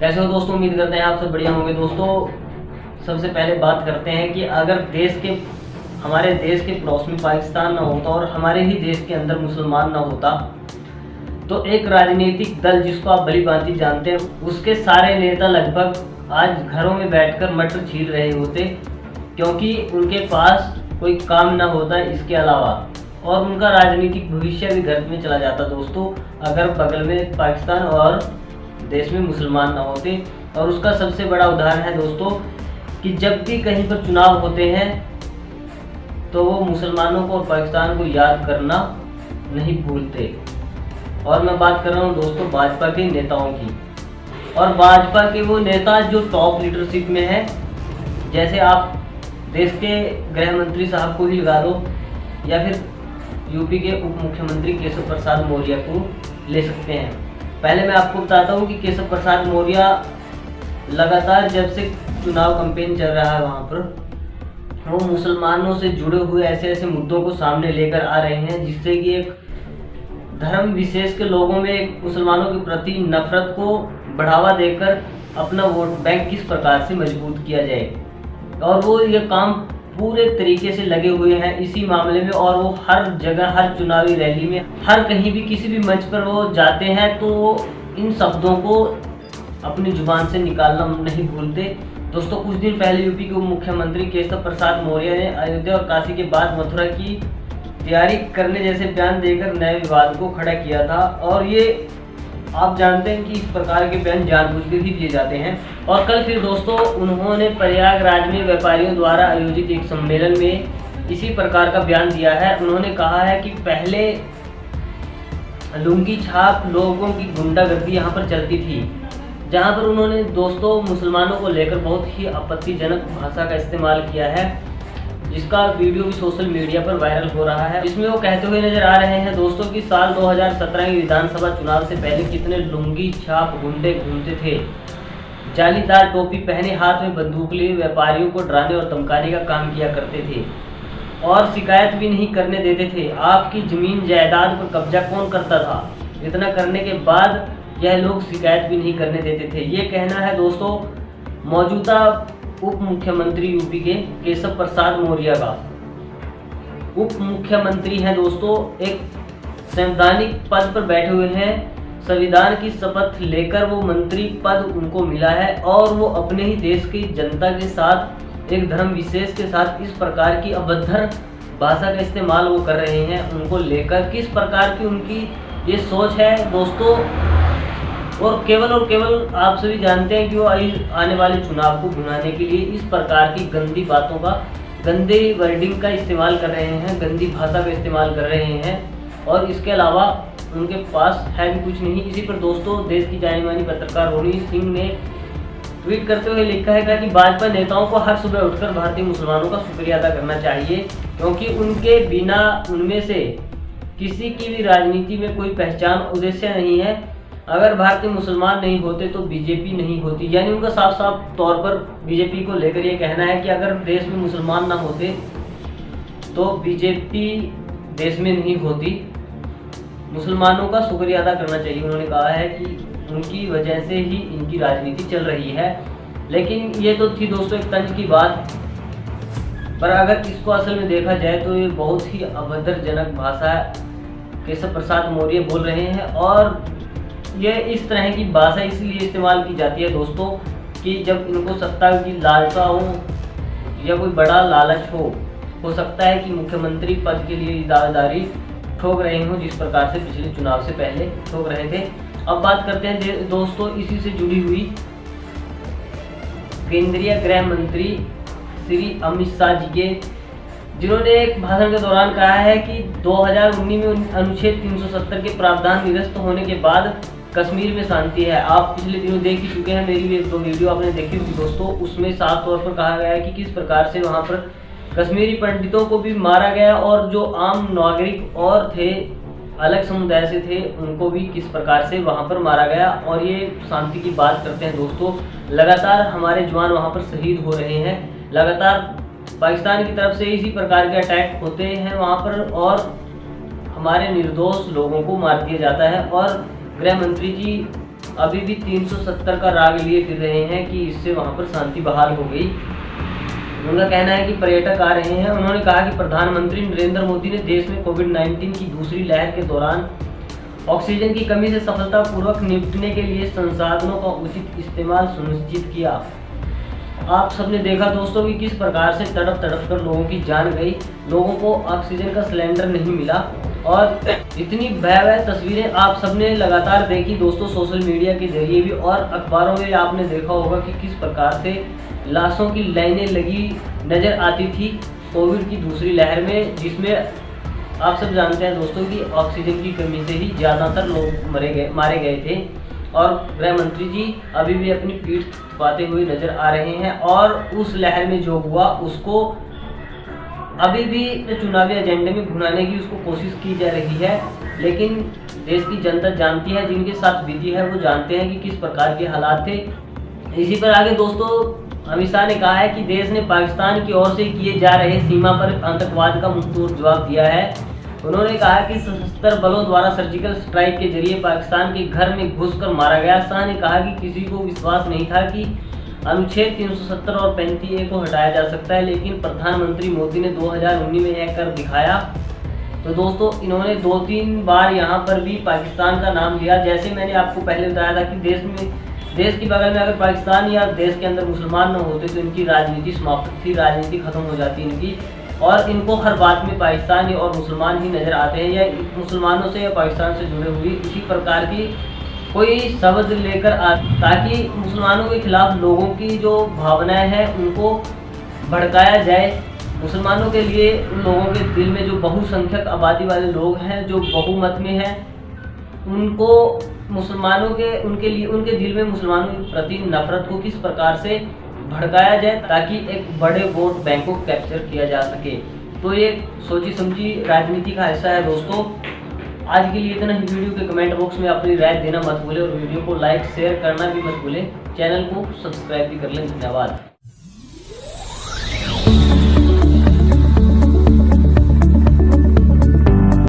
कैसे हो दोस्तों, उम्मीद करते हैं आप सब बढ़िया होंगे। दोस्तों सबसे पहले बात करते हैं कि अगर हमारे देश के पड़ोस में पाकिस्तान ना होता और हमारे ही देश के अंदर मुसलमान ना होता तो एक राजनीतिक दल जिसको आप भली भांति जानते हैं उसके सारे नेता लगभग आज घरों में बैठकर मटर छील रहे होते, क्योंकि उनके पास कोई काम ना होता इसके अलावा, और उनका राजनीतिक भविष्य भी घर में चला जाता दोस्तों अगर बगल में पाकिस्तान और देश में मुसलमान ना होते। और उसका सबसे बड़ा उदाहरण है दोस्तों कि जब भी कहीं पर चुनाव होते हैं तो वो मुसलमानों को और पाकिस्तान को याद करना नहीं भूलते। और मैं बात कर रहा हूँ दोस्तों भाजपा के नेताओं की, और भाजपा के वो नेता जो टॉप लीडरशिप में है। जैसे आप देश के गृह मंत्री साहब को ही लगा दो या फिर यूपी के उप मुख्यमंत्री केशव प्रसाद मौर्य को ले सकते हैं। पहले मैं आपको बताता हूँ कि केशव प्रसाद मौर्य लगातार जब से चुनाव कैंपेन चल रहा है वहाँ पर वो मुसलमानों से जुड़े हुए ऐसे ऐसे मुद्दों को सामने लेकर आ रहे हैं जिससे कि एक धर्म विशेष के लोगों में एक मुसलमानों के प्रति नफरत को बढ़ावा देकर अपना वोट बैंक किस प्रकार से मजबूत किया जाए। और वो ये काम पूरे तरीके से लगे हुए हैं इसी मामले में, और वो हर जगह हर चुनावी रैली में हर कहीं भी किसी भी मंच पर वो जाते हैं तो इन शब्दों को अपनी जुबान से निकालना नहीं भूलते। दोस्तों कुछ दिन पहले यूपी के उप मुख्यमंत्री केशव प्रसाद मौर्य ने अयोध्या और काशी के बाद मथुरा की तैयारी करने जैसे बयान देकर नए विवाद को खड़ा किया था। और ये आप जानते हैं कि इस प्रकार के बयान जानबूझकर ही दिए जाते हैं। और कल फिर दोस्तों उन्होंने प्रयागराज में व्यापारियों द्वारा आयोजित एक सम्मेलन में इसी प्रकार का बयान दिया है। उन्होंने कहा है कि पहले लुंगी छाप लोगों की गुंडागर्दी यहाँ पर चलती थी, जहाँ पर उन्होंने दोस्तों मुसलमानों को लेकर बहुत ही आपत्तिजनक भाषा का इस्तेमाल किया है, जिसका वीडियो भी सोशल मीडिया पर वायरल हो रहा है। इसमें वो कहते हुए नजर आ रहे हैं दोस्तों कि साल 2017 के विधानसभा चुनाव से पहले कितने लुंगी छाप गुंडे घूमते थे, जालीदार टोपी पहने हाथ में बंदूक लिए व्यापारियों को डराने और धमकाने का काम किया करते थे और शिकायत भी नहीं करने देते थे। आपकी जमीन जायदाद पर कब्जा कौन करता था? इतना करने के बाद यह लोग शिकायत भी नहीं करने देते थे। ये कहना है दोस्तों मौजूदा उप मुख्यमंत्री यूपी के केशव प्रसाद मौर्य का। उप मुख्यमंत्री हैं दोस्तों, एक संवैधानिक पद पर बैठे हुए हैं, संविधान की शपथ लेकर वो मंत्री पद उनको मिला है और वो अपने ही देश की जनता के साथ एक धर्म विशेष के साथ इस प्रकार की अभद्र भाषा का इस्तेमाल वो कर रहे हैं। उनको लेकर किस प्रकार की उनकी ये सोच है दोस्तों, और केवल आप सभी जानते हैं कि वो आने वाले चुनाव को भुनाने के लिए इस प्रकार की गंदी बातों का, गंदे वर्डिंग का इस्तेमाल कर रहे हैं, गंदी भाषा का इस्तेमाल कर रहे हैं। और इसके अलावा उनके पास है भी कुछ नहीं। इसी पर दोस्तों देश की जानी मानी पत्रकार रोनी सिंह ने ट्वीट करते हुए लिखा है कि भाजपा नेताओं को हर सुबह उठकर भारतीय मुसलमानों का शुक्रिया अदा करना चाहिए, क्योंकि उनके बिना उनमें से किसी की भी राजनीति में कोई पहचान उद्देश्य नहीं है। अगर भारतीय मुसलमान नहीं होते तो बीजेपी नहीं होती। यानी उनका साफ साफ तौर पर बीजेपी को लेकर ये कहना है कि अगर देश में मुसलमान ना होते तो बीजेपी देश में नहीं होती। मुसलमानों का शुक्रिया अदा करना चाहिए। उन्होंने कहा है कि उनकी वजह से ही इनकी राजनीति चल रही है। लेकिन ये तो थी दोस्तों एक तंज की बात, पर अगर इसको असल में देखा जाए तो ये बहुत ही अभद्रजनक भाषा केशव प्रसाद मौर्य बोल रहे हैं। और ये इस तरह की भाषा इसलिए इस्तेमाल की जाती है दोस्तों कि जब इनको सत्ता की लालसा हो या कोई बड़ा लालच हो सकता है कि मुख्यमंत्री पद के लिए दावेदारी ठोक रहे हों, जिस प्रकार से पिछले चुनाव से पहले ठोक रहे थे। अब बात करते हैं दोस्तों इसी से जुड़ी हुई केंद्रीय गृह मंत्री श्री अमित शाह जी के, जिन्होंने एक भाषण के दौरान कहा है कि 2019 में अनुच्छेद 370 के प्रावधान निरस्त होने के बाद कश्मीर में शांति है। आप पिछले दिनों देख ही चुके हैं, मेरी भी एक दो वीडियो आपने देखी होगी दोस्तों। उसमें साफ तौर पर कहा गया है कि किस प्रकार से वहां पर कश्मीरी पंडितों को भी मारा गया और जो आम नागरिक और थे अलग समुदाय से थे उनको भी किस प्रकार से वहां पर मारा गया। और ये शांति की बात करते हैं दोस्तों, लगातार हमारे जवान वहां पर शहीद हो रहे हैं, लगातार पाकिस्तान की तरफ से इसी प्रकार के अटैक होते हैं वहां पर और हमारे निर्दोष लोगों को मार दिया जाता है। और गृह मंत्री जी अभी भी 370 का राग लिए फिर रहे हैं कि इससे वहां पर शांति बहाल हो गई। उनका कहना है कि पर्यटक आ रहे हैं। उन्होंने कहा कि प्रधानमंत्री नरेंद्र मोदी ने देश में कोविड-19 की दूसरी लहर के दौरान ऑक्सीजन की कमी से सफलतापूर्वक निपटने के लिए संसाधनों का उचित इस्तेमाल सुनिश्चित किया। आप सबने देखा दोस्तों कि किस प्रकार से तड़प कर लोगों की जान गई, लोगों को ऑक्सीजन का सिलेंडर नहीं मिला, और इतनी भयावह तस्वीरें आप सबने लगातार देखी दोस्तों सोशल मीडिया के जरिए भी, और अखबारों में आपने देखा होगा कि किस प्रकार से लाशों की लाइनें लगी नज़र आती थी कोविड की दूसरी लहर में, जिसमें आप सब जानते हैं दोस्तों कि ऑक्सीजन की कमी से ही ज़्यादातर लोग मारे गए थे। और गृह मंत्री जी अभी भी अपनी पीठ थपथपाते हुए नजर आ रहे हैं, और उस लहर में जो हुआ उसको अभी भी चुनावी एजेंडे में भुनाने की उसको कोशिश की जा रही है। लेकिन देश की जनता जानती है, जिनके साथ बीती है वो जानते हैं कि किस प्रकार के हालात थे। इसी पर आगे दोस्तों अमित शाह ने कहा है कि देश ने पाकिस्तान की ओर से किए जा रहे सीमा पर आतंकवाद का मुंहतोड़ जवाब दिया है। उन्होंने कहा कि सशस्त्र बलों द्वारा सर्जिकल स्ट्राइक के जरिए पाकिस्तान के घर में घुसकर मारा गया। शाह ने कहा कि किसी को विश्वास नहीं था कि अनुच्छेद 370 और 35A को हटाया जा सकता है, लेकिन प्रधानमंत्री मोदी ने 2019 में यह कर दिखाया। तो दोस्तों इन्होंने 2-3 बार यहाँ पर भी पाकिस्तान का नाम लिया। जैसे मैंने आपको पहले बताया था कि देश के बगल में अगर पाकिस्तान या देश के अंदर मुसलमान न होते तो इनकी राजनीति समाप्त थी, राजनीति खत्म हो जाती इनकी, और इनको हर बात में पाकिस्तान और मुसलमान ही नज़र आते हैं, या मुसलमानों से या पाकिस्तान से जुड़े हुए इसी प्रकार की कोई शब्द लेकर ताकि मुसलमानों के खिलाफ लोगों की जो भावनाएं हैं उनको भड़काया जाए। मुसलमानों के लिए उन लोगों के दिल में जो बहुसंख्यक आबादी वाले लोग हैं, जो बहुमत में हैं, उनको उनके दिल में मुसलमानों के प्रति नफरत को किस प्रकार से भड़काया जाए ताकि एक बड़े वोट बैंक को कैप्चर किया जा सके। तो ये सोची समझी राजनीति का हिस्सा है दोस्तों। आज के लिए इतना ही। वीडियो के कमेंट बॉक्स में अपनी राय देना मत भूलें, और वीडियो को लाइक शेयर करना भी मत भूलें। चैनल को सब्सक्राइब भी कर लें। धन्यवाद।